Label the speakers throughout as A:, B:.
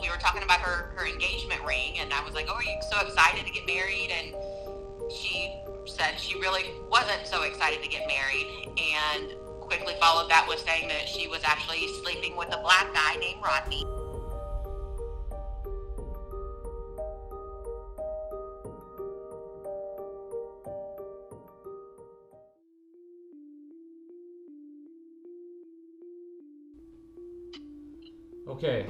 A: we were talking about her engagement ring, and I was like, oh, are you so excited to get married? And she said she really wasn't so excited to get married, and quickly followed that with saying that she was actually sleeping with a black guy named Rodney.
B: Okay.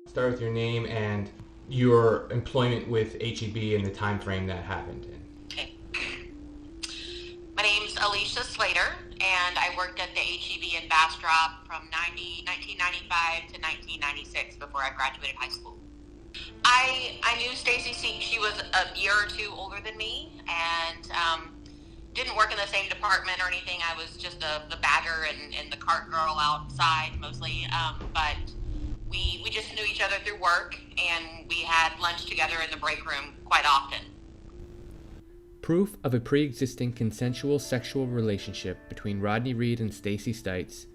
B: Start with your name and your employment with HEB and the time frame that happened in.
A: Okay. My name's Alicia Slater, and I worked at the HEB in Bastrop from 1995 to 1996 before I graduated high school. I knew Stacey. She was a year or two older than me, and didn't work in the same department or anything. I was just the bagger and the cart girl outside mostly. But we just knew each other through work, and we had lunch together in the break room quite often.
C: Proof of a pre-existing consensual sexual relationship between Rodney Reed and Stacey Stites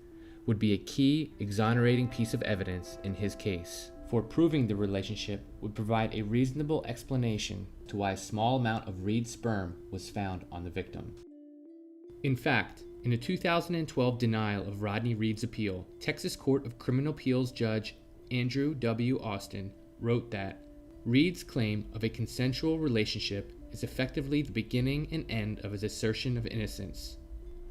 C: would be a key exonerating piece of evidence in his case, for proving the relationship would provide a reasonable explanation to why a small amount of Reed's sperm was found on the victim. In fact, in a 2012 denial of Rodney Reed's appeal, Texas Court of Criminal Appeals Judge Andrew W. Austin wrote that Reed's claim of a consensual relationship is effectively the beginning and end of his assertion of innocence.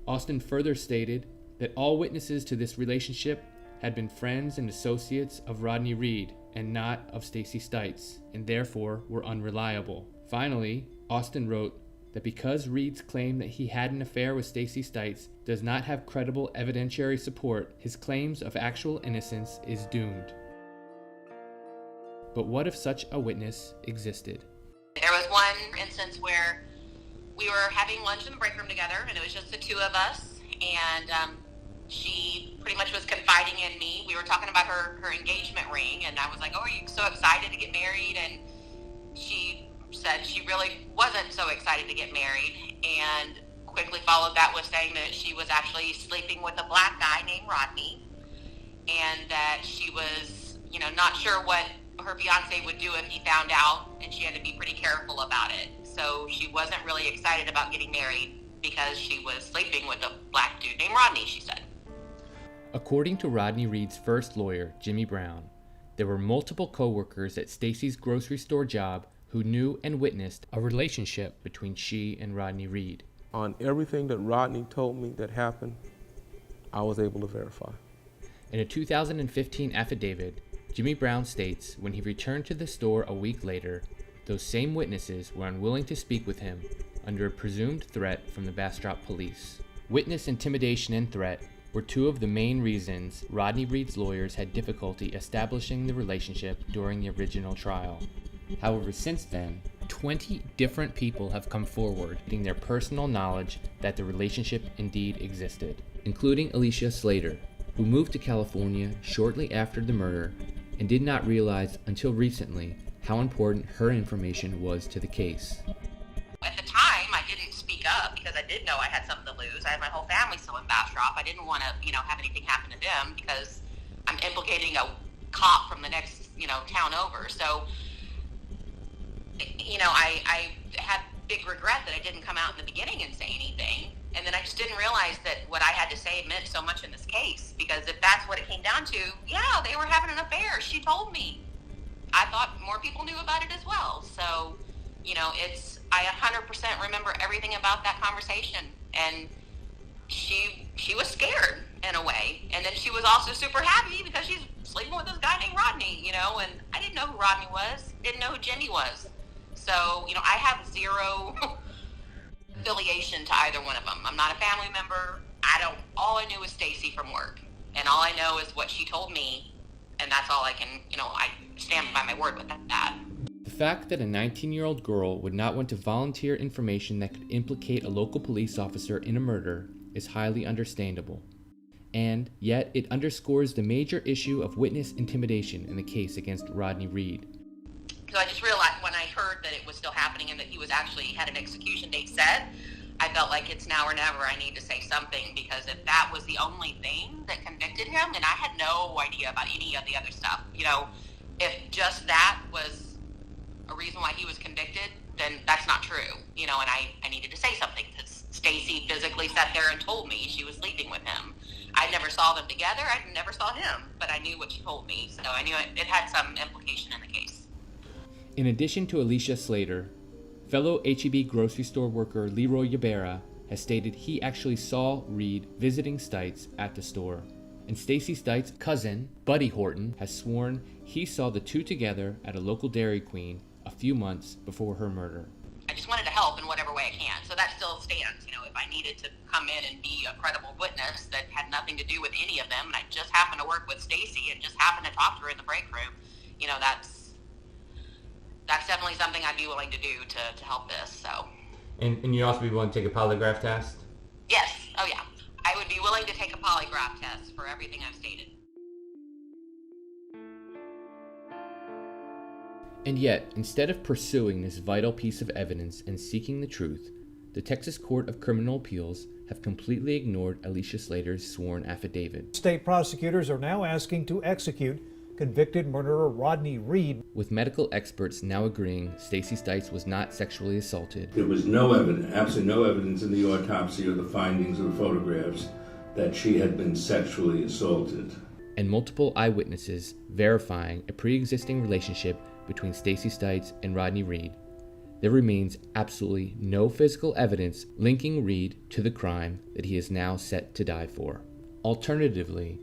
C: Austin further stated that all witnesses to this relationship had been friends and associates of Rodney Reed and not of Stacey Stites, and therefore were unreliable. Finally, Austin wrote that because Reed's claim that he had an affair with Stacey Stites does not have credible evidentiary support, his claims of actual innocence is doomed. But what if such a witness existed?
A: There was one instance where we were having lunch in the break room together, and it was just the two of us, and she pretty much was confiding in me. We were talking about her engagement ring, and I was like, oh, are you so excited to get married? And she said she really wasn't so excited to get married, and quickly followed that with saying that she was actually sleeping with a black guy named Rodney, and that she was, not sure what her fiance would do if he found out, and she had to be pretty careful about it. So she wasn't really excited about getting married because she was sleeping with a black dude named Rodney, she said.
C: According to Rodney Reed's first lawyer, Jimmy Brown, there were multiple co-workers at Stacey's grocery store job who knew and witnessed a relationship between she and Rodney Reed.
D: On everything that Rodney told me that happened, I was able to verify.
C: In a 2015 affidavit, Jimmy Brown states when he returned to the store a week later, those same witnesses were unwilling to speak with him under a presumed threat from the Bastrop police. Witness intimidation and threat were two of the main reasons Rodney Reed's lawyers had difficulty establishing the relationship during the original trial. However, since then, 20 different people have come forward, giving their personal knowledge that the relationship indeed existed, including Alicia Slater, who moved to California shortly after the murder and did not realize until recently how important her information was to the case.
A: At the time, I didn't speak up because I did know I had something to lose. I had my whole family still in Bastrop. I didn't want to, have anything happen to them because I'm implicating a cop from the next, town over. So, I had big regret that I didn't come out in the beginning and say anything. And then I just didn't realize that what I had to say meant so much in this case, because if that's what it came down to, yeah, they were having an affair. She told me. I thought more people knew about it as well. So, I 100% remember everything about that conversation. And she was scared in a way. And then she was also super happy because she's sleeping with this guy named Rodney, and I didn't know who Rodney was, didn't know who Jenny was. So, I have zero affiliation to either one of them. I'm not a family member. All I knew was Stacey from work, and all I know is what she told me, and that's all I can, I stand by my word with that.
C: The fact that a 19-year-old girl would not want to volunteer information that could implicate a local police officer in a murder is highly understandable. And yet it underscores the major issue of witness intimidation in the case against Rodney Reed.
A: So I just realized when I heard that it was still happening and that he was actually had an execution date set, I felt like it's now or never. I need to say something, because if that was the only thing that convicted him, and I had no idea about any of the other stuff, if just that was a reason why he was convicted, then that's not true, and I needed to say something, because Stacey physically sat there and told me she was sleeping with him. I never saw them together. I never saw him, but I knew what she told me, so I knew it had some implication in the case.
C: In addition to Alicia Slater, fellow HEB grocery store worker Leroy Ybarra has stated he actually saw Reed visiting Stites at the store. And Stacey Stites' cousin, Buddy Horton, has sworn he saw the two together at a local Dairy Queen a few months before her murder.
A: I just wanted to help in whatever way I can, so that still stands. If I needed to come in and be a credible witness that had nothing to do with any of them, and I just happened to work with Stacey and just happened to talk to her in the break room, that's definitely something I'd be willing to do to help this. So.
B: And you also be willing to take a polygraph test?
A: Yes. Oh yeah. I would be willing to take a polygraph test for everything I've stated.
C: And yet, instead of pursuing this vital piece of evidence and seeking the truth, the Texas Court of Criminal Appeals have completely ignored Alicia Slater's sworn affidavit.
E: State prosecutors are now asking to execute convicted murderer Rodney Reed,
C: with medical experts now agreeing Stacey Stites was not sexually assaulted.
F: There was no evidence, absolutely no evidence in the autopsy or the findings of the photographs that she had been sexually assaulted.
C: And multiple eyewitnesses verifying a pre-existing relationship between Stacey Stites and Rodney Reed. There remains absolutely no physical evidence linking Reed to the crime that he is now set to die for. Alternatively,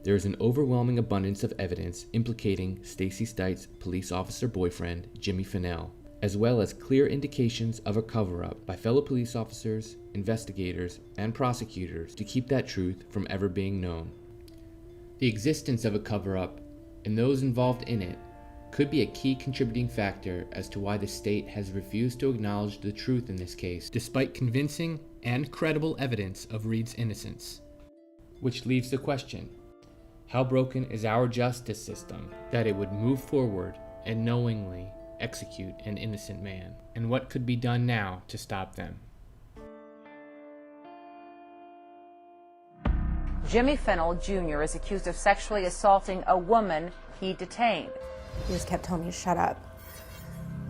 C: there is an overwhelming abundance of evidence implicating Stacey Stites' police officer boyfriend, Jimmy Fennell, as well as clear indications of a cover-up by fellow police officers, investigators, and prosecutors to keep that truth from ever being known. The existence of a cover-up and those involved in it could be a key contributing factor as to why the state has refused to acknowledge the truth in this case, despite convincing and credible evidence of Reed's innocence. Which leaves the question, how broken is our justice system that it would move forward and knowingly execute an innocent man? And what could be done now to stop them?
G: Jimmy Fennell Jr. is accused of sexually assaulting a woman he detained.
H: He just kept telling me to shut up.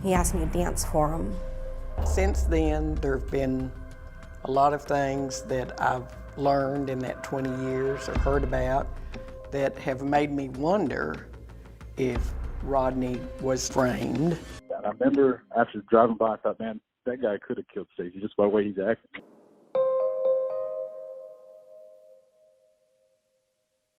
H: He asked me to dance for him.
I: Since then, there have been a lot of things that I've learned in that 20 years or heard about that have made me wonder if Rodney was framed.
J: I remember after driving by, I thought, man, that guy could have killed Stacey just by the way he's acting.